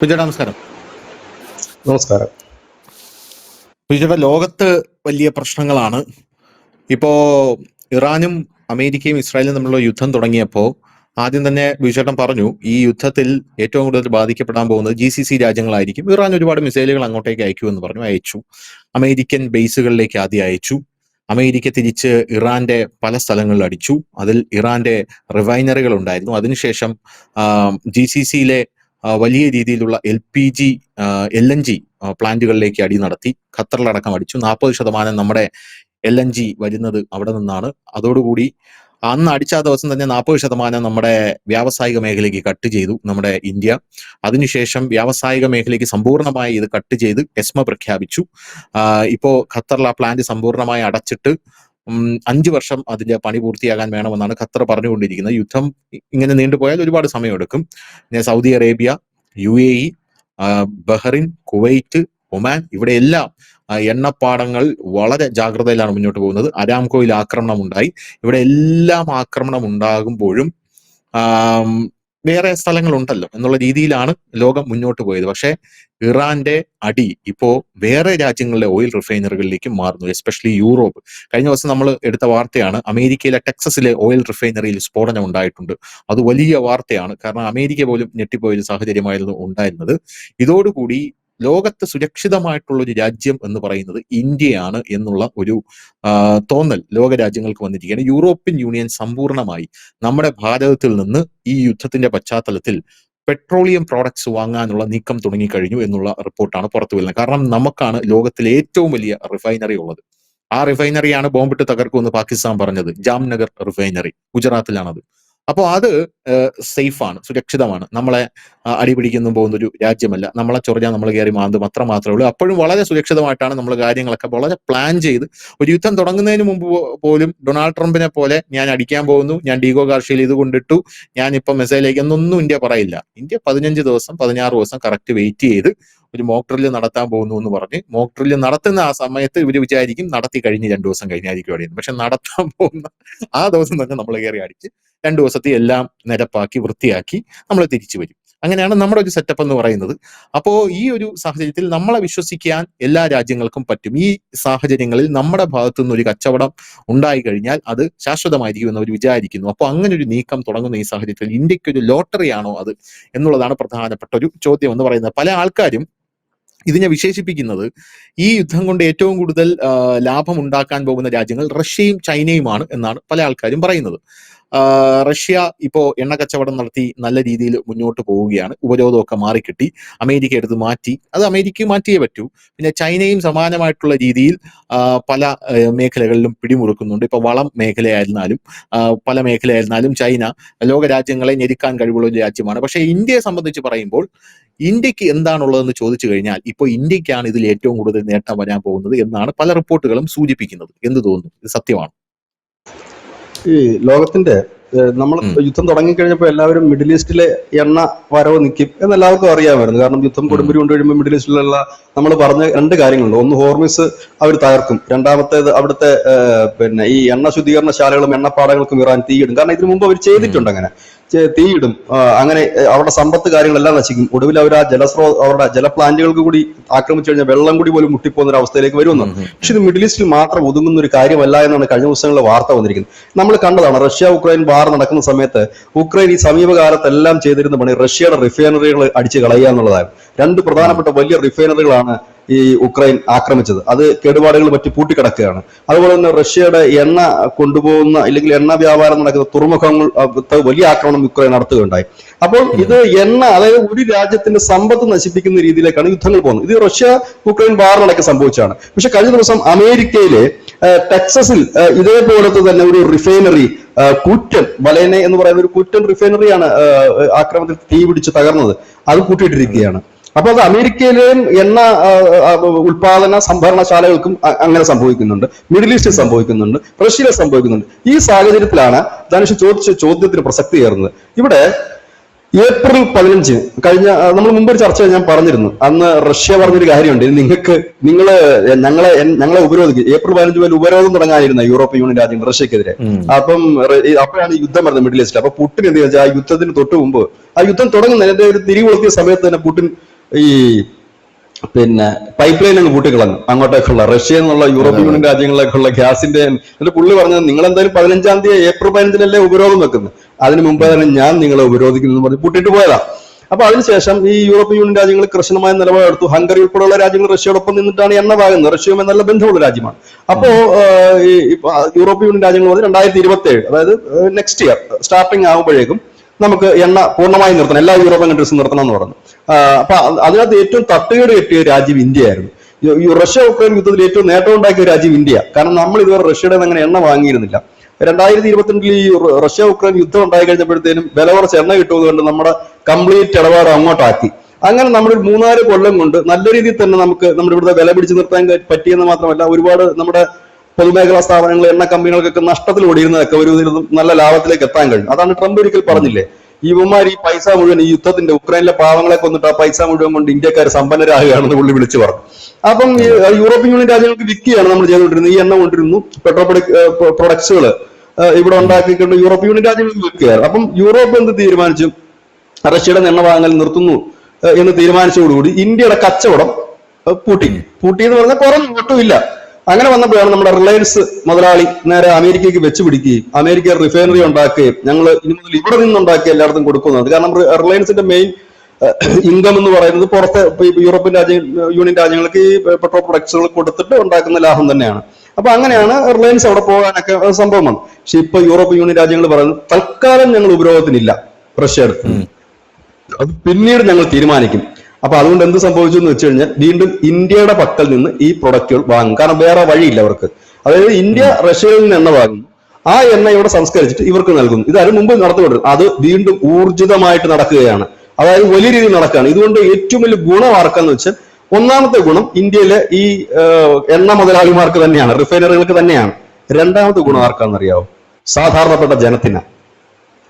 സുജേട്ടാ നമസ്കാരം. നമസ്കാരം. സുജേട്ടാ, ലോകത്ത് വലിയ പ്രശ്നങ്ങളാണ്. ഇപ്പോ ഇറാനും അമേരിക്കയും ഇസ്രായേലും തമ്മിലുള്ള യുദ്ധം തുടങ്ങിയപ്പോൾ ആദ്യം തന്നെ ബിജുചേട്ടൻ പറഞ്ഞു ഈ യുദ്ധത്തിൽ ഏറ്റവും കൂടുതൽ ബാധിക്കപ്പെടാൻ പോകുന്നത് GCC രാജ്യങ്ങളായിരിക്കും. ഇറാൻ ഒരുപാട് മിസൈലുകൾ അങ്ങോട്ടേക്ക് അയക്കുമെന്ന് പറഞ്ഞു. അയച്ചു. അമേരിക്കൻ ബേസുകളിലേക്ക് ആദ്യം അയച്ചു. അമേരിക്ക തിരിച്ച് ഇറാന്റെ പല സ്ഥലങ്ങളിൽ അടിച്ചു. അതിൽ ഇറാന്റെ റിഫൈനറികൾ ഉണ്ടായിരുന്നു. അതിനുശേഷം GCCയിലെ വലിയ രീതിയിലുള്ള LPG LNG പ്ലാന്റുകളിലേക്ക് അടി നടത്തി. ഖത്തറിലടക്കം അടിച്ചു. 40% നമ്മുടെ LNG വരുന്നത് അവിടെ നിന്നാണ്. അതോടുകൂടി അന്ന് അടിച്ച ആ ദിവസം തന്നെ 40% നമ്മുടെ വ്യാവസായിക മേഖലയ്ക്ക് കട്ട് ചെയ്തു നമ്മുടെ ഇന്ത്യ. അതിനുശേഷം വ്യാവസായിക മേഖലയ്ക്ക് സമ്പൂർണ്ണമായി ഇത് കട്ട് ചെയ്ത് എസ്മ പ്രഖ്യാപിച്ചു. ഇപ്പോ ഖത്തറിൽ ആ പ്ലാന്റ് സമ്പൂർണ്ണമായി അടച്ചിട്ട് 5 വർഷം അതിന്റെ പണി പൂർത്തിയാകാൻ വേണമെന്നാണ് ഖത്തർ പറഞ്ഞുകൊണ്ടിരിക്കുന്നത്. യുദ്ധം ഇങ്ങനെ നീണ്ടുപോയാൽ ഒരുപാട് സമയമെടുക്കും. പിന്നെ Saudi Arabia, UAE, Bahrain, Kuwait, Oman ഇവിടെയെല്ലാം എണ്ണപ്പാടങ്ങൾ വളരെ ജാഗ്രതയിലാണ് മുന്നോട്ട് പോകുന്നത്. അരാംകോയിൽ ആക്രമണം ഉണ്ടായി. ഇവിടെ എല്ലാം ആക്രമണം ഉണ്ടാകുമ്പോഴും വേറെ സ്ഥലങ്ങളുണ്ടല്ലോ എന്നുള്ള രീതിയിലാണ് ലോകം മുന്നോട്ട് പോയത്. പക്ഷേ ഇറാന്റെ അടി ഇപ്പോ വേറെ രാജ്യങ്ങളിലെ ഓയിൽ റിഫൈനറികളിലേക്ക് മാറുന്നു, എസ്പെഷ്യലി യൂറോപ്പ്. കഴിഞ്ഞ ദിവസം നമ്മൾ എടുത്ത വാർത്തയാണ്, അമേരിക്കയിലെ ടെക്സസിലെ ഓയിൽ റിഫൈനറിയിൽ സ്ഫോടനം ഉണ്ടായിട്ടുണ്ട്. അത് വലിയ വാർത്തയാണ്. കാരണം അമേരിക്ക പോലും ഞെട്ടിപ്പോയൊരു സാഹചര്യമായിരുന്നു ഉണ്ടായിരുന്നത്. ഇതോടുകൂടി ലോകത്ത് സുരക്ഷിതമായിട്ടുള്ള ഒരു രാജ്യം എന്ന് പറയുന്നത് ഇന്ത്യയാണ് എന്നുള്ള ഒരു തോന്നൽ ലോക രാജ്യങ്ങൾക്ക് വന്നിരിക്കുകയാണ്. യൂറോപ്യൻ യൂണിയൻ സമ്പൂർണ്ണമായി നമ്മുടെ ഭാരതത്തിൽ നിന്ന് ഈ യുദ്ധത്തിന്റെ പശ്ചാത്തലത്തിൽ പെട്രോളിയം പ്രോഡക്ട്സ് വാങ്ങാനുള്ള നീക്കം തുടങ്ങിക്കഴിഞ്ഞു എന്നുള്ള റിപ്പോർട്ടാണ് പുറത്തു വരുന്നത്. കാരണം നമുക്കാണ് ലോകത്തിലെ ഏറ്റവും വലിയ റിഫൈനറി ഉള്ളത്. ആ റിഫൈനറിയാണ് ബോംബിട്ട് തകർക്കുമെന്ന് പാകിസ്ഥാൻ പറഞ്ഞത്. ജാംനഗർ റിഫൈനറി ഗുജറാത്തിലാണത്. അപ്പോൾ അത് സേഫാണ്, സുരക്ഷിതമാണ്. നമ്മളെ അടിപിടിക്കൊന്നും പോകുന്നൊരു രാജ്യമല്ല. നമ്മളെ ചൊറിഞ്ഞാൽ നമ്മൾ കയറി മാന്തും, അത്ര മാത്രമേ ഉള്ളൂ. അപ്പോഴും വളരെ സുരക്ഷിതമായിട്ടാണ് നമ്മൾ കാര്യങ്ങളൊക്കെ വളരെ പ്ലാൻ ചെയ്ത് ഒരു യുദ്ധം തുടങ്ങുന്നതിന് മുമ്പ് പോലും ഡൊണാൾഡ് ട്രംപിനെ പോലെ ഞാൻ അടിക്കാൻ പോകുന്നു, ഞാൻ ഡീഗോ ഗാർഷ്യയിൽ ഇത് കൊണ്ടിട്ടു, ഞാനിപ്പം മെസ്സേജിലേക്ക് എന്നൊന്നും ഇന്ത്യ പറയില്ല. ഇന്ത്യ 15 ദിവസം 16 ദിവസം കറക്റ്റ് വെയിറ്റ് ചെയ്ത് ഒരു മോക്ക് ഡ്രില്ല് നടത്താൻ പോകുന്നു എന്ന് പറഞ്ഞ് മോക്ക് ഡ്രില്ല് നടത്തുന്ന ആ സമയത്ത് ഇവർ വിചാരിക്കും നടത്തി കഴിഞ്ഞ് 2 ദിവസം കഴിഞ്ഞായിരിക്കും അടിയുന്നത്. പക്ഷെ നടത്താൻ പോകുന്ന ആ ദിവസം തന്നെ നമ്മൾ കയറി അടിച്ച് 2 ദിവസത്തെ എല്ലാം നിരപ്പാക്കി വൃത്തിയാക്കി നമ്മൾ തിരിച്ചു വരും. അങ്ങനെയാണ് നമ്മുടെ ഒരു സെറ്റപ്പ് എന്ന് പറയുന്നത്. അപ്പോൾ ഈ ഒരു സാഹചര്യത്തിൽ നമ്മളെ വിശ്വസിക്കാൻ എല്ലാ രാജ്യങ്ങൾക്കും പറ്റും. ഈ സാഹചര്യങ്ങളിൽ നമ്മുടെ ഭാഗത്തു നിന്ന് ഒരു കച്ചവടം ഉണ്ടായി കഴിഞ്ഞാൽ അത് ശാശ്വതമായിരിക്കും എന്ന് അവർ വിചാരിക്കുന്നു. അപ്പോൾ അങ്ങനെ ഒരു നീക്കം തുടങ്ങുന്ന ഈ സാഹചര്യത്തിൽ ഇന്ത്യക്ക് ഒരു ലോട്ടറി ആണോ അത് എന്നുള്ളതാണ് പ്രധാനപ്പെട്ട ഒരു ചോദ്യം എന്ന് പറയുന്നത്. പല ആൾക്കാരും ഇതിനെ വിശേഷിപ്പിക്കുന്നത് ഈ യുദ്ധം കൊണ്ട് ഏറ്റവും കൂടുതൽ ലാഭം ഉണ്ടാക്കാൻ പോകുന്ന രാജ്യങ്ങൾ റഷ്യയും ചൈനയുമാണ് എന്നാണ് പല ആൾക്കാരും പറയുന്നത്. റഷ്യ ഇപ്പോ എണ്ണ കച്ചവടം നടത്തി നല്ല രീതിയിൽ മുന്നോട്ട് പോവുകയാണ്. ഉപരോധമൊക്കെ മാറിക്കിട്ടി. അമേരിക്ക എടുത്ത് മാറ്റി. അത് അമേരിക്ക മാറ്റിയേ പറ്റൂ. പിന്നെ ചൈനയും സമാനമായിട്ടുള്ള രീതിയിൽ പല മേഖലകളിലും പിടിമുറുക്കുന്നുണ്ട്. ഇപ്പൊ വളം മേഖലയായിരുന്നാലും പല മേഖലയായിരുന്നാലും ചൈന ലോകരാജ്യങ്ങളെ ഞെരുക്കാൻ കഴിവുള്ള ഒരു രാജ്യമാണ്. പക്ഷേ ഇന്ത്യയെ സംബന്ധിച്ച് പറയുമ്പോൾ ഇന്ത്യക്ക് എന്താണുള്ളതെന്ന് ചോദിച്ചു കഴിഞ്ഞാൽ ഇപ്പോൾ ഇന്ത്യക്കാണ് ഇതിൽ ഏറ്റവും കൂടുതൽ നേട്ടം വരാൻ പോകുന്നത് എന്നാണ് പല റിപ്പോർട്ടുകളും സൂചിപ്പിക്കുന്നത്. എന്ത് തോന്നുന്നു? ഇത് സത്യമാണ്? ഈ ലോകത്തിന്റെ നമ്മൾ യുദ്ധം തുടങ്ങിക്കഴിഞ്ഞപ്പോൾ എല്ലാവരും മിഡിൽ ഈസ്റ്റിലെ എണ്ണ വരവ് നിൽക്കും എന്ന് എല്ലാവർക്കും അറിയാമായിരുന്നു. കാരണം യുദ്ധം കൊടുമ്പരി കൊണ്ടുവരുമ്പോൾ മിഡിൽ ഈസ്റ്റിലുള്ള നമ്മൾ പറഞ്ഞ 2 കാര്യങ്ങളുണ്ട്. ഒന്ന്, ഹോർമിസ് അവർ തകർക്കും. രണ്ടാമത്തേത്, അവിടുത്തെ ഈ എണ്ണ ശുദ്ധീകരണ ശാലകളും എണ്ണപ്പാടങ്ങൾക്കും ഇറാൻ തീയിടും. കാരണം ഇതിനു മുമ്പ് അവർ ചെയ്തിട്ടുണ്ട്, അങ്ങനെ തീയിടും. അങ്ങനെ അവരുടെ സമ്പത്ത് കാര്യങ്ങളെല്ലാം നശിക്കും. ഒടുവിൽ അവർ ആ അവരുടെ ജലപ്ലാന്റുകൾക്ക് കൂടി ആക്രമിച്ചു കഴിഞ്ഞാൽ വെള്ളം കൂടി പോലും മുട്ടിപ്പോകുന്ന ഒരു അവസ്ഥയിലേക്ക് വരുമെന്നാണ്. പക്ഷെ ഇത് മിഡിൽ ഈസ്റ്റിൽ മാത്രം ഒതുങ്ങുന്ന ഒരു കാര്യമല്ല എന്നാണ് കഴിഞ്ഞ ദിവസങ്ങളിലെ വാർത്ത വന്നിരിക്കുന്നത്. നമ്മൾ കണ്ടതാണ്, റഷ്യ ഉക്രൈൻ വാർ നടക്കുന്ന സമയത്ത് ഉക്രൈൻ ഈ സമീപകാലത്തെല്ലാം ചെയ്തിരുന്ന പണി റഷ്യയുടെ റിഫൈനറികൾ അടിച്ചു കളയുക എന്നുള്ളതായിരുന്നു. 2 പ്രധാനപ്പെട്ട വലിയ റിഫൈനറികളാണ് ഈ ഉക്രൈൻ ആക്രമിച്ചത്. അത് കേടുപാടുകൾ പറ്റി പൂട്ടിക്കിടക്കുകയാണ്. അതുപോലെ തന്നെ റഷ്യയുടെ എണ്ണ കൊണ്ടുപോകുന്ന അല്ലെങ്കിൽ എണ്ണ വ്യാപാരം നടക്കുന്ന തുറമുഖങ്ങൾ വലിയ ആക്രമണം ഉക്രൈൻ നടത്തുകയുണ്ടായി. അപ്പോൾ ഇത് എണ്ണ, അതായത് ഒരു രാജ്യത്തിന്റെ സമ്പത്ത് നശിപ്പിക്കുന്ന രീതിയിലേക്കാണ് യുദ്ധങ്ങൾ പോകുന്നത്. ഇത് റഷ്യ ഉക്രൈൻ വാർ നടക്കി സംഭവിച്ചതാണ്. പക്ഷെ കഴിഞ്ഞ ദിവസം അമേരിക്കയിലെ ടെക്സസിൽ ഇതേപോലത്തെ തന്നെ ഒരു റിഫൈനറി, കൂറ്റൻ വലേനെ എന്ന് പറയുന്ന ഒരു കൂറ്റൻ റിഫൈനറിയാണ് ആക്രമണത്തിൽ തീ പിടിച്ച് തകർന്നത്. അത് കൂട്ടിയിട്ടിരിക്കുകയാണ്. അപ്പൊ അത് അമേരിക്കയിലെയും എണ്ണ ഉൽപാദന സംഭരണശാലകൾക്കും അങ്ങനെ സംഭവിക്കുന്നുണ്ട്. മിഡിൽ ഈസ്റ്റിൽ സംഭവിക്കുന്നുണ്ട്, റഷ്യയിൽ സംഭവിക്കുന്നുണ്ട്. ഈ സാഹചര്യത്തിലാണ് ധനുഷ് ചോദിച്ച ചോദ്യത്തിന് പ്രസക്തി കയറുന്നത്. ഇവിടെ ഏപ്രിൽ 15 കഴിഞ്ഞ നമ്മൾ മുമ്പ് ഒരു ചർച്ച ഞാൻ പറഞ്ഞിരുന്നു. അന്ന് റഷ്യ പറഞ്ഞൊരു കാര്യമുണ്ട്, ഞങ്ങളെ ഉപരോധിക്കും. ഏപ്രിൽ 15 മുതൽ ഉപരോധം തുടങ്ങാനിരുന്ന യൂറോപ്യൻ യൂണിയൻ രാജ്യങ്ങൾ റഷ്യക്കെതിരെ. അപ്പം അപ്പോഴാണ് യുദ്ധം നടന്നത് മിഡിൽ ഈസ്റ്റിൽ. അപ്പൊ പുടിൻ എന്ത് വെച്ചാൽ ആ യുദ്ധത്തിന് തൊട്ട് മുമ്പ്, ആ യുദ്ധം തുടങ്ങുന്നതിന്റെ ഒരു തിരികൊളുത്തിയ സമയത്ത് തന്നെ പുടിൻ ഈ പൈപ്പ് ലൈൻ അങ്ങ് പൂട്ടിക്കളഞ്ഞു അങ്ങോട്ടേക്കുള്ള റഷ്യ എന്നുള്ള യൂറോപ്യൻ യൂണിയൻ രാജ്യങ്ങളിലേക്കുള്ള ഗ്യാസിന്റെ. എന്നിട്ട് പുള്ളി പറഞ്ഞത്, നിങ്ങൾ എന്തായാലും 15-ാം തീയതി ഏപ്രിൽ 15-നല്ലേ ഉപരോധം വെക്കുന്നത്, അതിന് മുമ്പേ തന്നെ ഞാൻ നിങ്ങളെ ഉപരോധിക്കുന്നു പറഞ്ഞ് പൂട്ടിട്ട് പോയതാ. അപ്പൊ അതിനുശേഷം ഈ യൂറോപ്യൻ യൂണിയൻ രാജ്യങ്ങൾ കർശനമായ നിലപാടെടുത്തു. ഹംഗറി ഉൾപ്പെടെയുള്ള രാജ്യങ്ങൾ റഷ്യയോടൊപ്പം നിന്നിട്ടാണ് എണ്ണ വാങ്ങുന്നത്. റഷ്യയുമായി നല്ല ബന്ധമുള്ള രാജ്യമാണ്. അപ്പോ യൂറോപ്യൻ യൂണിയൻ രാജ്യങ്ങൾ പറഞ്ഞ് 2027, അതായത് നെക്സ്റ്റ് ഇയർ സ്റ്റാർട്ടിങ് ആകുമ്പോഴേക്കും നമുക്ക് എണ്ണ പൂർണ്ണമായി നിർത്തണം, എല്ലാ യൂറോപ്യൻ കൺട്രീസും നിർത്തണം എന്ന് പറഞ്ഞു. അപ്പൊ അതിനകത്ത് ഏറ്റവും തട്ടുകേട് കെട്ടിയ രാജ്യം ഇന്ത്യയായിരുന്നു. റഷ്യ ഉക്രൈൻ യുദ്ധത്തിൽ ഏറ്റവും നേട്ടം ഉണ്ടാക്കിയ രാജ്യം ഇന്ത്യ. കാരണം നമ്മൾ ഇതുവരെ റഷ്യയുടെ അങ്ങനെ എണ്ണ വാങ്ങിയിരുന്നില്ല. 2022 ഈ റഷ്യ ഉക്രൈൻ യുദ്ധം ഉണ്ടായി കഴിഞ്ഞപ്പോഴത്തേനും വില കുറച്ച് എണ്ണ കിട്ടുന്നതുകൊണ്ട് നമ്മുടെ കംപ്ലീറ്റ് ഇടപാട് അങ്ങോട്ടാക്കി. അങ്ങനെ നമ്മൾ 3-4 കൊല്ലം കൊണ്ട് നല്ല രീതിയിൽ തന്നെ നമുക്ക് നമ്മുടെ ഇവിടുത്തെ വില പിടിച്ചു നിർത്താൻ പറ്റിയെന്ന് മാത്രമല്ല, ഒരുപാട് നമ്മുടെ പൊതുമേഖലാ സ്ഥാപനങ്ങൾ, എണ്ണ കമ്പനികൾക്കൊക്കെ നഷ്ടത്തിൽ ഓടിയിരുന്നതൊക്കെ ഒരു നല്ല ലാഭത്തിലേക്ക് എത്താൻ കഴിഞ്ഞു. അതാണ് ട്രംപ് ഒരിക്കൽ പറഞ്ഞില്ലേ, ഇവന്മാർ ഈ പൈസ മുഴുവൻ, ഈ യുദ്ധത്തിന്റെ ഉക്രൈനിലെ പാവങ്ങളെ കൊന്നിട്ട് ആ പൈസ മുഴുവൻ കൊണ്ട് ഇന്ത്യക്കാർ സമ്പന്നരാകുകയാണെന്ന് പുള്ളി വിളിച്ചു പറഞ്ഞു. അപ്പം ഈ യൂറോപ്യൻ യൂണിയൻ രാജ്യങ്ങൾക്ക് വിൽക്കുകയാണ് നമ്മൾ ചെയ്തുകൊണ്ടിരുന്നത്. ഈ എണ്ണ കൊണ്ടിരുന്നു, പെട്രോൾ പ്രൊഡക്ട്സുകൾ ഇവിടെ ഉണ്ടാക്കിക്കൊണ്ട് യൂറോപ്യൻ യൂണിയൻ രാജ്യങ്ങൾക്ക് വിൽക്കുകയാണ്. അപ്പം യൂറോപ്പ് എന്ത് തീരുമാനിച്ചു, റഷ്യയുടെ എണ്ണ വാങ്ങൽ നിർത്തുന്നു എന്ന് തീരുമാനിച്ചതോടുകൂടി ഇന്ത്യയുടെ കച്ചവടം പൂട്ടി എന്ന് പറഞ്ഞാൽ കുറഞ്ഞു ഒട്ടുമില്ല. അങ്ങനെ വന്നപ്പോഴാണ് നമ്മുടെ റിലയൻസ് മുതലാളി നേരെ അമേരിക്കയ്ക്ക് വെച്ച് പിടിക്കുകയും അമേരിക്ക റിഫൈനറി ഉണ്ടാക്കുകയും ഞങ്ങൾ ഇനി മുതൽ ഇവിടെ നിന്നുണ്ടാക്കി എല്ലായിടത്തും കൊടുക്കുന്നത്. കാരണം റിലയൻസിന്റെ മെയിൻ ഇൻകം എന്ന് പറയുന്നത് പുറത്തെ യൂറോപ്യൻ യൂണിയൻ രാജ്യങ്ങൾക്ക് ഈ പെട്രോൾ പ്രൊഡക്ട്സുകൾ കൊടുത്തിട്ട് ഉണ്ടാക്കുന്ന ലാഭം തന്നെയാണ്. അപ്പൊ അങ്ങനെയാണ് റിലയൻസ് അവിടെ പോകാനൊക്കെ സംഭവം വന്നത്. പക്ഷെ ഇപ്പൊ യൂറോപ്യൻ യൂണിയൻ രാജ്യങ്ങൾ പറയുന്നത് തൽക്കാലം ഞങ്ങൾ ഉപരോധത്തിനില്ല റഷ്യ അടുത്ത്, അത് പിന്നീട് ഞങ്ങൾ തീരുമാനിക്കും. അപ്പൊ അതുകൊണ്ട് എന്ത് സംഭവിച്ചു എന്ന് വെച്ച് കഴിഞ്ഞാൽ വീണ്ടും ഇന്ത്യയുടെ പക്കൽ നിന്ന് ഈ പ്രൊഡക്റ്റുകൾ വാങ്ങും. കാരണം വേറെ വഴിയില്ല അവർക്ക്. അതായത് ഇന്ത്യ റഷ്യയിൽ നിന്ന് എണ്ണ വാങ്ങുന്നു, ആ എണ്ണ ഇവിടെ സംസ്കരിച്ചിട്ട് ഇവർക്ക് നൽകുന്നു. ഇതാരും മുമ്പ് നടന്നുകൊണ്ടിരുന്നത്, അത് വീണ്ടും ഊർജിതമായിട്ട് നടക്കുകയാണ്. അതായത് വലിയ രീതിയിൽ നടക്കുകയാണ്. ഇതുകൊണ്ട് ഏറ്റവും വലിയ ഗുണം ആർക്കാന്ന് വെച്ചാൽ, ഒന്നാമത്തെ ഗുണം ഇന്ത്യയിലെ ഈ എണ്ണ മുതലാളിമാർക്ക് തന്നെയാണ്, റിഫൈനറികൾക്ക് തന്നെയാണ്. രണ്ടാമത്തെ ഗുണം ആർക്കാണെന്നറിയാവോ? സാധാരണപ്പെട്ട ജനത്തിന്.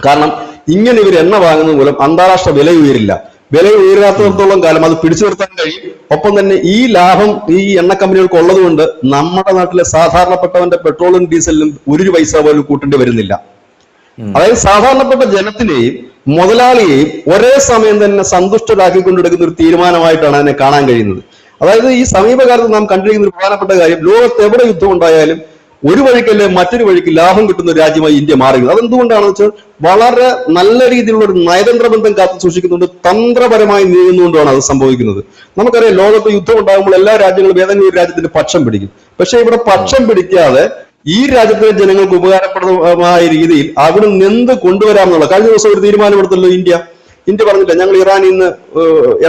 കാരണം ഇങ്ങനെ ഇവർ എണ്ണ വാങ്ങുന്നത് മൂലം അന്താരാഷ്ട്ര വില ഉയരില്ല. വില ഉയരാത്തിടത്തോളം കാലം അത് പിടിച്ചു നിർത്താൻ കഴിയും. ഒപ്പം തന്നെ ഈ ലാഭം ഈ എണ്ണ കമ്പനികൾക്ക് ഉള്ളത് കൊണ്ട് നമ്മുടെ നാട്ടിലെ സാധാരണപ്പെട്ടവന്റെ പെട്രോളും ഡീസലിനും 1 പൈസ പോലും കൂട്ടേണ്ടി വരുന്നില്ല. അതായത് സാധാരണപ്പെട്ട ജനത്തിനെയും മുതലാളിയെയും ഒരേ സമയം തന്നെ സന്തുഷ്ടരാക്കിക്കൊണ്ടെടുക്കുന്ന ഒരു തീരുമാനമായിട്ടാണ് അതിനെ കാണാൻ കഴിയുന്നത്. അതായത് ഈ സമീപകാലത്ത് നാം കണ്ടിരിക്കുന്ന ഒരു പ്രധാനപ്പെട്ട കാര്യം, ലോകത്ത് എവിടെ യുദ്ധം ഉണ്ടായാലും ഒരു വഴിക്കല്ലേ മറ്റൊരു വഴിക്ക് ലാഭം കിട്ടുന്ന ഒരു രാജ്യമായി ഇന്ത്യ മാറുന്നത്. അതെന്തുകൊണ്ടാണെന്ന് വെച്ചാൽ വളരെ നല്ല രീതിയിലുള്ള ഒരു നയതന്ത്ര ബന്ധം കാത്തു സൂക്ഷിക്കുന്നുണ്ട്, തന്ത്രപരമായി നീങ്ങുന്നുകൊണ്ടാണ് അത് സംഭവിക്കുന്നത്. നമുക്കറിയാം, ലോകത്ത് യുദ്ധം ഉണ്ടാകുമ്പോൾ എല്ലാ രാജ്യങ്ങളും ഏതെങ്കിലും ഒരു രാജ്യത്തിന്റെ പക്ഷം പിടിക്കും. പക്ഷെ ഇവിടെ പക്ഷം പിടിക്കാതെ ഈ രാജ്യത്തിലെ ജനങ്ങൾക്ക് ഉപകാരപ്രദമായ രീതിയിൽ അവിടെ നിന്ന് കൊണ്ടുവരാമെന്നുള്ള കഴിഞ്ഞ ദിവസം ഒരു തീരുമാനമെടുത്തല്ലോ ഇന്ത്യ പറഞ്ഞില്ല, ഞങ്ങൾ ഇറാനിൽ നിന്ന്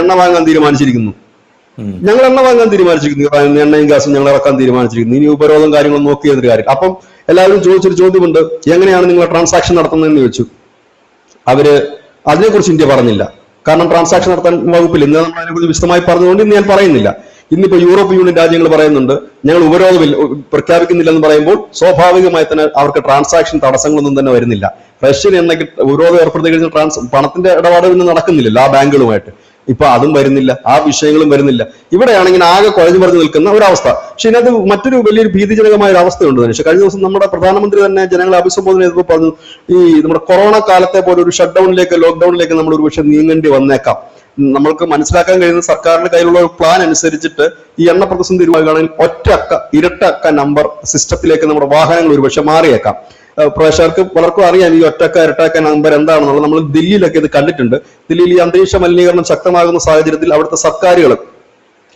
എണ്ണ വാങ്ങാൻ തീരുമാനിച്ചിരിക്കുന്നു, ഞങ്ങൾ എണ്ണ വാങ്ങാൻ തീരുമാനിച്ചിരിക്കുന്നു, എണ്ണയും ഗ്യാസും ഞങ്ങൾ ഇറക്കാൻ തീരുമാനിച്ചിരിക്കുന്നു, ഇനി ഉപരോധം കാര്യങ്ങളും നോക്കിയതൊരു കാര്യം. അപ്പം എല്ലാവരും ചോദിച്ചൊരു ചോദ്യമുണ്ട്, എങ്ങനെയാണ് നിങ്ങൾ ട്രാൻസാക്ഷൻ നടത്തുന്നതെന്ന് ചോദിച്ചു. അവര് അതിനെക്കുറിച്ച് ഇന്ത്യ പറഞ്ഞില്ല. കാരണം ട്രാൻസാക്ഷൻ നടത്താൻ വകുപ്പില്ല. ഇന്ന് നമ്മൾ അതിനെക്കുറിച്ച് വിശദമായി പറഞ്ഞതുകൊണ്ട് ഇന്ന് ഞാൻ പറയുന്നില്ല. ഇന്നിപ്പോ യൂറോപ്യൻ യൂണിയൻ രാജ്യങ്ങൾ പറയുന്നുണ്ട് ഞങ്ങൾ ഉപരോധം പ്രഖ്യാപിക്കുന്നില്ലെന്ന് പറയുമ്പോൾ സ്വാഭാവികമായി തന്നെ അവർക്ക് ട്രാൻസാക്ഷൻ തടസ്സങ്ങളൊന്നും തന്നെ വരുന്നില്ല. റഷ്യൻ എണ്ണയ്ക്ക് ഉപരോധം ഏർപ്പെടുത്തി കഴിഞ്ഞാൽ പണത്തിന്റെ ഇടപാട് പിന്നെ നടക്കുന്നില്ലല്ലോ ആ ബാങ്കുകളുമായിട്ട്. ഇപ്പൊ അതും വരുന്നില്ല, ആ വിഷയങ്ങളും വരുന്നില്ല. ഇവിടെയാണെങ്കിൽ ആകെ കുഴഞ്ഞു മറിഞ്ഞു നിൽക്കുന്ന ഒരവസ്ഥ. പക്ഷെ ഇതിനകത്ത് മറ്റൊരു വലിയൊരു ഭീതിജനകമായ ഒരു അവസ്ഥയുണ്ട്. പക്ഷെ കഴിഞ്ഞ ദിവസം നമ്മുടെ പ്രധാനമന്ത്രി തന്നെ ജനങ്ങളെ അഭിസംബോധന ചെയ്തപ്പോൾ പറഞ്ഞു, ഈ നമ്മുടെ കൊറോണ കാലത്തെ പോലെ ഒരു ഷട്ട് ഡൗണിലേക്ക്, ലോക്ക്ഡൌണിലേക്ക് നമ്മൾ ഒരു പക്ഷെ നീങ്ങേണ്ടി വന്നേക്കാം. നമ്മൾക്ക് മനസ്സിലാക്കാൻ കഴിയുന്ന സർക്കാരിന്റെ കയ്യിലുള്ള ഒരു പ്ലാൻ അനുസരിച്ചിട്ട് ഈ എണ്ണ പ്രതിസന്ധി രൂപമാണെങ്കിൽ ഇരട്ട അക്ക നമ്പർ സിസ്റ്റത്തിലേക്ക് നമ്മുടെ വാഹനങ്ങൾ ഒരുപക്ഷെ മാറിയേക്കാം. പ്രേക്ഷകർക്ക് പലർക്കും അറിയാം ഈ ഇരട്ടക്ക നമ്പർ എന്താണെന്നുള്ളത്. നമ്മൾ ദില്ലിയിലൊക്കെ ഇത് കണ്ടിട്ടുണ്ട്. ദില്ലിയിൽ ഈ അന്തരീക്ഷ മലിനീകരണം ശക്തമാകുന്ന സാഹചര്യത്തിൽ അവിടുത്തെ സർക്കാരുകൾ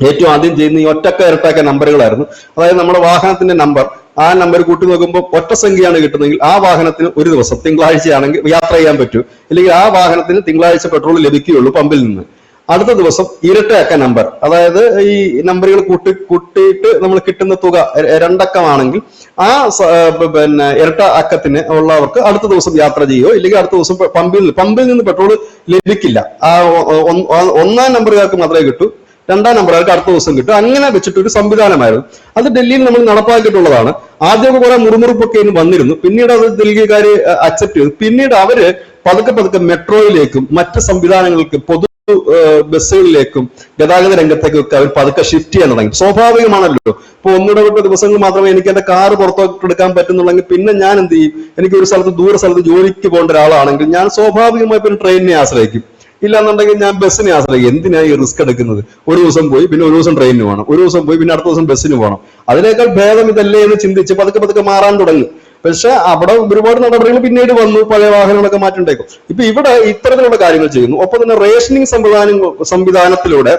ഏറ്റവും ആദ്യം ചെയ്യുന്ന ഈ ഇരട്ടക്ക നമ്പറുകളായിരുന്നു. അതായത് നമ്മുടെ വാഹനത്തിന്റെ നമ്പർ, ആ നമ്പർ കൂട്ടി നോക്കുമ്പോൾ ഒറ്റ സംഖ്യയാണ് കിട്ടുന്നതെങ്കിൽ ആ വാഹനത്തിന് ഒരു ദിവസം തിങ്കളാഴ്ചയാണെങ്കിൽ യാത്ര ചെയ്യാൻ പറ്റൂ, അല്ലെങ്കിൽ ആ വാഹനത്തിന് തിങ്കളാഴ്ച പെട്രോൾ ലഭിക്കുകയുള്ളൂ പമ്പിൽ നിന്ന്. അടുത്ത ദിവസം ഇരട്ട നമ്പർ, അതായത് ഈ നമ്പറുകൾ കൂട്ടിയിട്ട് നമ്മൾ കിട്ടുന്ന തുക 2 അക്കമാണെങ്കിൽ ആ ഇരട്ട അക്കത്തിന് ഉള്ളവർക്ക് അടുത്ത ദിവസം യാത്ര ചെയ്യുകയോ ഇല്ലെങ്കിൽ അടുത്ത ദിവസം പമ്പിൽ നിന്ന് പെട്രോൾ ലഭിക്കില്ല. ആ 1ാം നമ്പറുകാർക്ക് മാത്രമേ കിട്ടൂ. രണ്ടാം നമ്പർ ആൾക്ക് അടുത്ത ദിവസം കിട്ടും. അങ്ങനെ വെച്ചിട്ടൊരു സംവിധാനമായിരുന്നു. അത് ഡൽഹിയിൽ നമ്മൾ നടപ്പാക്കിയിട്ടുള്ളതാണ്. ആദ്യമൊക്കെ കുറെ മുറുമുറുപ്പൊക്കെ വന്നിരുന്നു, പിന്നീട് അത് ഡൽഹിക്കാര് അക്സെപ്റ്റ് ചെയ്തു. പിന്നീട് അവര് പതുക്കെ മെട്രോയിലേക്കും മറ്റ് സംവിധാനങ്ങൾക്കും പൊതു ബസ്സുകളിലേക്കും ഗതാഗത രംഗത്തേക്കൊക്കെ അവർ പതുക്കെ ഷിഫ്റ്റ് ചെയ്യാൻ തുടങ്ങി. സ്വാഭാവികമാണല്ലോ. ഇപ്പൊ ഒന്നിടവിട്ട ദിവസങ്ങൾ മാത്രമേ എനിക്ക് എന്റെ കാറ് പുറത്തോട്ടെടുക്കാൻ പറ്റുന്നുള്ളെങ്കിൽ പിന്നെ ഞാൻ എന്ത് ചെയ്യും? എനിക്ക് ഒരു ദൂര സ്ഥലത്ത് ജോലിക്ക് പോകേണ്ട ഒരാളാണെങ്കിൽ ഞാൻ സ്വാഭാവികമായി പിന്നെ ട്രെയിനിനെ ആശ്രയിക്കും. ഇല്ലാന്നുണ്ടെങ്കിൽ ഞാൻ ബസ്സിനെ ആശ്രയിക്കും. എന്തിനാ ഈ റിസ്ക് എടുക്കുന്നത്? ഒരു ദിവസം പോയി പിന്നെ ഒരു ദിവസം ട്രെയിനിന് പോകണം, ഒരു ദിവസം പോയി പിന്നെ അടുത്ത ദിവസം ബസ്സിന് പോകണം. അതിനേക്കാൾ ഭേദം ഇതല്ലേ എന്ന് ചിന്തിച്ച് പതുക്കെ മാറാൻ തുടങ്ങി. പക്ഷെ അവിടെ ഒരുപാട് നടപടികൾ പിന്നീട് വന്നു, പഴയ വാഹനങ്ങളൊക്കെ മാറ്റുണ്ടാക്കും. ഇപ്പൊ ഇവിടെ ഇത്തരത്തിലുള്ള കാര്യങ്ങൾ ചെയ്യുന്നു. ഒപ്പം തന്നെ റേഷനിങ് സംവിധാനത്തിലൂടെ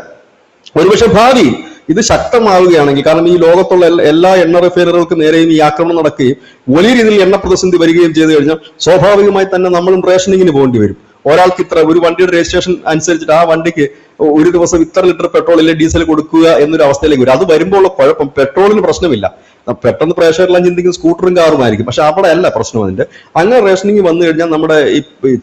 ഒരുപക്ഷെ ഭാവി ഇത് ശക്തമാവുകയാണെങ്കിൽ, കാരണം ഈ ലോകത്തുള്ള എല്ലാ എണ്ണ റിഫൈനറുകൾക്ക് നേരെയും ഈ ആക്രമണം നടക്കുകയും വലിയ രീതിയിൽ എണ്ണ പ്രതിസന്ധി വരികയും ചെയ്തു കഴിഞ്ഞാൽ സ്വാഭാവികമായി തന്നെ നമ്മളും റേഷനിങ്ങിന് പോകേണ്ടി വരും. ഒരാൾക്ക് ഇത്ര, ഒരു വണ്ടിയുടെ രജിസ്ട്രേഷൻ അനുസരിച്ചിട്ട് ആ വണ്ടിക്ക് ഒരു ദിവസം ഇത്ര ലിറ്റർ പെട്രോൾ അല്ലെങ്കിൽ ഡീസൽ കൊടുക്കുക എന്നൊരു അവസ്ഥയിലേക്ക് വരും. അത് വരുമ്പോൾ ഉള്ള കുഴപ്പം, പെട്രോളിന് പ്രശ്നമില്ല, പെട്ടെന്ന് പ്രേക്ഷകരെല്ലാം ചിന്തിക്കുന്ന സ്കൂട്ടറും കാറും ആയിരിക്കും. പക്ഷെ അവിടെ അല്ല പ്രശ്നം അതിന്റെ. അങ്ങനെ റേഷനിങ് വന്നു കഴിഞ്ഞാൽ നമ്മുടെ ഈ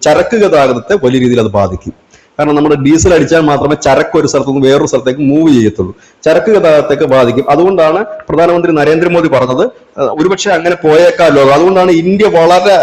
ചരക്ക് ഗതാഗതത്തെ വലിയ രീതിയിൽ അത് ബാധിക്കും. കാരണം നമ്മുടെ ഡീസൽ അടിച്ചാൽ മാത്രമേ ചരക്ക് ഒരു സ്ഥലത്ത് നിന്ന് വേറൊരു സ്ഥലത്തേക്ക് മൂവ് ചെയ്യത്തുള്ളൂ. ചരക്ക് ഗതാഗതത്തേക്ക് ബാധിക്കും. അതുകൊണ്ടാണ് പ്രധാനമന്ത്രി നരേന്ദ്രമോദി പറഞ്ഞത് ഒരുപക്ഷെ അങ്ങനെ പോയേക്കാ ലോകം. അതുകൊണ്ടാണ് ഇന്ത്യ വളരെ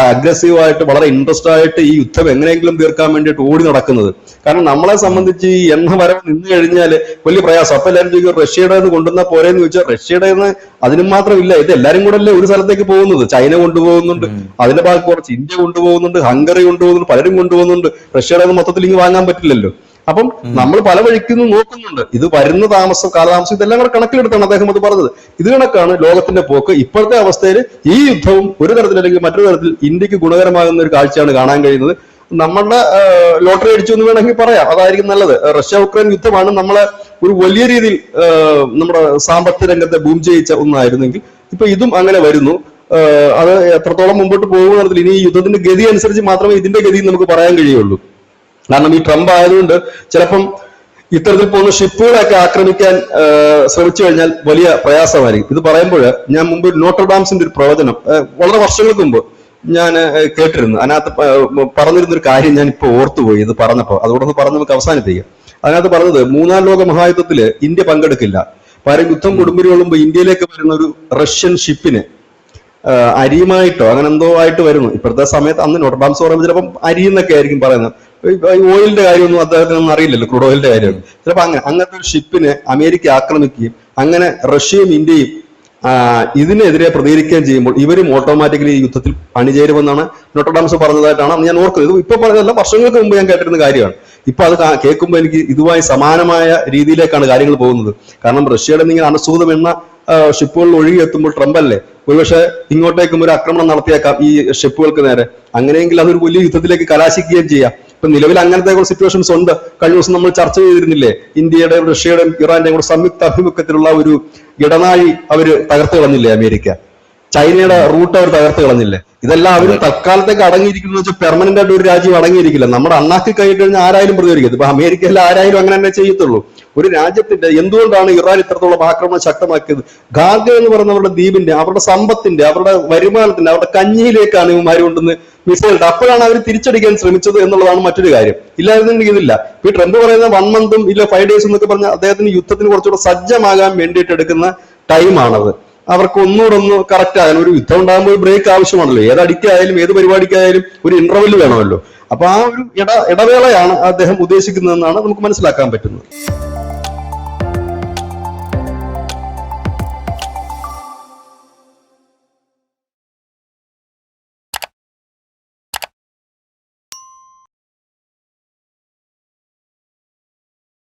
അഗ്രസീവായിട്ട്, വളരെ ഇൻട്രസ്റ്റ് ആയിട്ട് ഈ യുദ്ധം എങ്ങനെയെങ്കിലും തീർക്കാൻ വേണ്ടിയിട്ട് ഓടി നടക്കുന്നത്. കാരണം നമ്മളെ സംബന്ധിച്ച് ഈ എണ്ണ വരവ് നിന്ന് കഴിഞ്ഞാൽ വലിയ പ്രയാസം. അപ്പൊ എല്ലാവരും ചോദിക്കും റഷ്യയുടെ നിന്ന് കൊണ്ടുവന്നാൽ പോരെന്ന് ചോദിച്ചാൽ, റഷ്യയുടെ നിന്ന് അതിനും മാത്രം ഇല്ല. ഇത് എല്ലാരും കൂടെ അല്ലേ ഒരു സ്ഥലത്തേക്ക് പോകുന്നത്. ചൈന കൊണ്ടുപോകുന്നുണ്ട്, അതിന്റെ ഭാഗത്ത് കുറച്ച് ഇന്ത്യ കൊണ്ടുപോകുന്നുണ്ട്, ഹംഗറി കൊണ്ടുപോകുന്നുണ്ട്, പലരും കൊണ്ടുപോകുന്നുണ്ട്. റഷ്യയുടെ നിന്ന് മൊത്തത്തിൽ ഇങ്ങ് വാങ്ങാൻ പറ്റില്ലല്ലോ. അപ്പം നമ്മൾ പല വഴിക്കുന്നു നോക്കുന്നുണ്ട്. ഇത് വരുന്ന കാലതാമസം ഇതെല്ലാം കൂടെ കണക്കിലെടുത്താണ് അദ്ദേഹം അത് പറഞ്ഞത്. ഇത് കണക്കാണ് ലോകത്തിന്റെ പോക്ക്. ഇപ്പോഴത്തെ അവസ്ഥയിൽ ഈ യുദ്ധവും ഒരു തരത്തിൽ അല്ലെങ്കിൽ മറ്റൊരു തരത്തിൽ ഇന്ത്യക്ക് ഗുണകരമാകുന്ന ഒരു കാഴ്ചയാണ് കാണാൻ കഴിയുന്നത്. നമ്മളുടെ ലോട്ടറി അടിച്ചു എന്ന് വേണമെങ്കിൽ പറയാം, അതായിരിക്കും നല്ലത്. റഷ്യ ഉക്രൈൻ യുദ്ധമാണ് നമ്മളെ ഒരു വലിയ രീതിയിൽ നമ്മുടെ സാമ്പത്തിക രംഗത്തെ ബൂം ചെയ്യിച്ച ഒന്നായിരുന്നെങ്കിൽ ഇപ്പൊ ഇതും അങ്ങനെ വരുന്നു. അത് എത്രത്തോളം മുമ്പോട്ട് പോകുന്ന തരത്തിൽ ഇനി ഈ യുദ്ധത്തിന്റെ ഗതി അനുസരിച്ച് മാത്രമേ ഇതിന്റെ ഗതി നമുക്ക് പറയാൻ കഴിയുള്ളൂ. കാരണം ഈ ട്രംപ് ആയതുകൊണ്ട് ചിലപ്പം ഇത്തരത്തിൽ പോകുന്ന ഷിപ്പുകളൊക്കെ ആക്രമിക്കാൻ ശ്രമിച്ചു കഴിഞ്ഞാൽ വലിയ പ്രയാസമായിരിക്കും. ഇത് പറയുമ്പോൾ ഞാൻ മുമ്പ് നോട്ടർഡാംസിന്റെ ഒരു പ്രവചനം വളരെ വർഷങ്ങൾക്ക് മുമ്പ് ഞാൻ കേട്ടിരുന്നു. അതിനകത്ത് പറഞ്ഞിരുന്നൊരു കാര്യം ഞാൻ ഇപ്പൊ ഓർത്തുപോയി ഇത് പറഞ്ഞപ്പോ. അതുകൊണ്ടൊന്ന് പറഞ്ഞ് നമുക്ക് അവസാനിപ്പിക്കാം. അതിനകത്ത് പറഞ്ഞത് 3-ാം ലോക മഹായുദ്ധത്തില് ഇന്ത്യ പങ്കെടുക്കില്ല. പകരം യുദ്ധം കൊടുമ്പിരി കൊള്ളുമ്പോൾ ഇന്ത്യയിലേക്ക് വരുന്ന ഒരു റഷ്യൻ ഷിപ്പിന് അരിയുമായിട്ടോ അങ്ങനെ എന്തോ ആയിട്ട് വരുന്നു. ഇപ്പോഴത്തെ സമയത്ത് അന്ന് നോട്ടർഡാംസ് പറയുമ്പോൾ ചിലപ്പം അരിയെന്നൊക്കെ ആയിരിക്കും പറയുന്നത്. ഓയിലിന്റെ കാര്യമൊന്നും അദ്ദേഹത്തിനൊന്നും അറിയില്ലല്ലോ, ക്രൂഡ് ഓയിലിന്റെ കാര്യം. ചിലപ്പോ അങ്ങനത്തെ ഒരു ഷിപ്പിനെ അമേരിക്ക ആക്രമിക്കുകയും അങ്ങനെ റഷ്യയും ഇന്ത്യയും ഇതിനെതിരെ പ്രതികരിക്കുകയും ചെയ്യുമ്പോൾ ഇവരും ഓട്ടോമാറ്റിക്കലി ഈ യുദ്ധത്തിൽ അണിചേരുമെന്നാണ് നോട്ടർഡാംസ് പറഞ്ഞതായിട്ടാണ് ഞാൻ ഓർക്കുന്നത്. ഇത് ഇപ്പൊ പറഞ്ഞതല്ല, വർഷങ്ങൾക്ക് മുമ്പ് ഞാൻ കേട്ടിരുന്ന കാര്യമാണ്. ഇപ്പൊ അത് കേൾക്കുമ്പോൾ എനിക്ക് ഇതുമായി സമാനമായ രീതിയിലേക്കാണ് കാര്യങ്ങൾ പോകുന്നത്. കാരണം റഷ്യയുടെ ഇങ്ങനെ അണുസൂതം എണ്ണ ഷിപ്പുകളിൽ ഒഴുകിയെത്തുമ്പോൾ ട്രംപ് അല്ലേ ഒരുപക്ഷെ ഇങ്ങോട്ടേക്കും ഒരു ആക്രമണം നടത്തിയേക്കാം ഈ ഷിപ്പുകൾക്ക് നേരെ. അങ്ങനെയെങ്കിൽ അതൊരു വലിയ യുദ്ധത്തിലേക്ക് കലാശിക്കുകയും ചെയ്യാം. ഇപ്പൊ നിലവിൽ അങ്ങനത്തെ സിറ്റുവേഷൻസ് ഉണ്ട്. കഴിഞ്ഞ ദിവസം നമ്മൾ ചർച്ച ചെയ്തിരുന്നില്ലേ, ഇന്ത്യയുടെയും റഷ്യയുടെയും ഇറാന്റെയും കൂടെ സംയുക്ത ആഭിമുഖ്യത്തിലുള്ള ഒരു ഇടനാഴി അവര് തകർത്ത് കളഞ്ഞില്ലേ അമേരിക്ക. ചൈനയുടെ റൂട്ട് അവർ തകർത്ത് കളഞ്ഞില്ലേ. ഇതെല്ലാം അവർ തൽക്കാലത്തേക്ക് അടങ്ങിയിരിക്കുന്നത് വെച്ചാൽ പെർമനന്റ് ആയിട്ട് ഒരു രാജ്യം അടങ്ങിയിരിക്കില്ല. നമ്മുടെ അണ്ണാക്കി കഴിഞ്ഞ് കഴിഞ്ഞാൽ ആരായാലും പ്രതികരിക്കും. ഇപ്പൊ അമേരിക്കയിൽ ആരായാലും അങ്ങനെ തന്നെ ചെയ്യത്തുള്ളൂ. ഒരു രാജ്യത്തിന്റെ എന്തുകൊണ്ടാണ് ഇറാൻ ഇത്രത്തോളം ആക്രമണം ശക്തമാക്കിയത്? ഗാർഗ എന്ന് പറയുന്നവരുടെ ദ്വീപിന്റെ, അവരുടെ സമ്പത്തിന്റെ, അവരുടെ വരുമാനത്തിന്റെ, അവരുടെ കഞ്ഞിയിലേക്കാണ് ഇവന്മാർ കൊണ്ടുവന്ന് മിസൈൽ ഇട്ട്. അപ്പോഴാണ് അവർ തിരിച്ചടിക്കാൻ ശ്രമിച്ചത് എന്നുള്ളതാണ് മറ്റൊരു കാര്യം. ഇല്ലായിരുന്നെങ്കിൽ ഇതില്ല. ഈ ട്രംപ് പറയുന്ന 1 മന്തും ഇല്ല 5 ഡേയ്സും എന്നൊക്കെ പറഞ്ഞാൽ അദ്ദേഹത്തിന് യുദ്ധത്തിന് കുറച്ചുകൂടെ സജ്ജമാകാൻ വേണ്ടിയിട്ട് എടുക്കുന്ന ടൈമാണത്. അവർക്ക് ഒന്നുകൂടെ ഒന്ന് കറക്റ്റ് ആകാൻ. ഒരു യുദ്ധം ഉണ്ടാകുമ്പോൾ ബ്രേക്ക് ആവശ്യമാണല്ലോ. ഏത് അടിക്കായാലും ഏത് പരിപാടിക്കായാലും ഒരു ഇന്റർവെൽ വേണമല്ലോ. അപ്പൊ ആ ഒരു ഇടവേളയാണ് അദ്ദേഹം ഉദ്ദേശിക്കുന്നതെന്നാണ് നമുക്ക് മനസ്സിലാക്കാൻ പറ്റുന്നത്.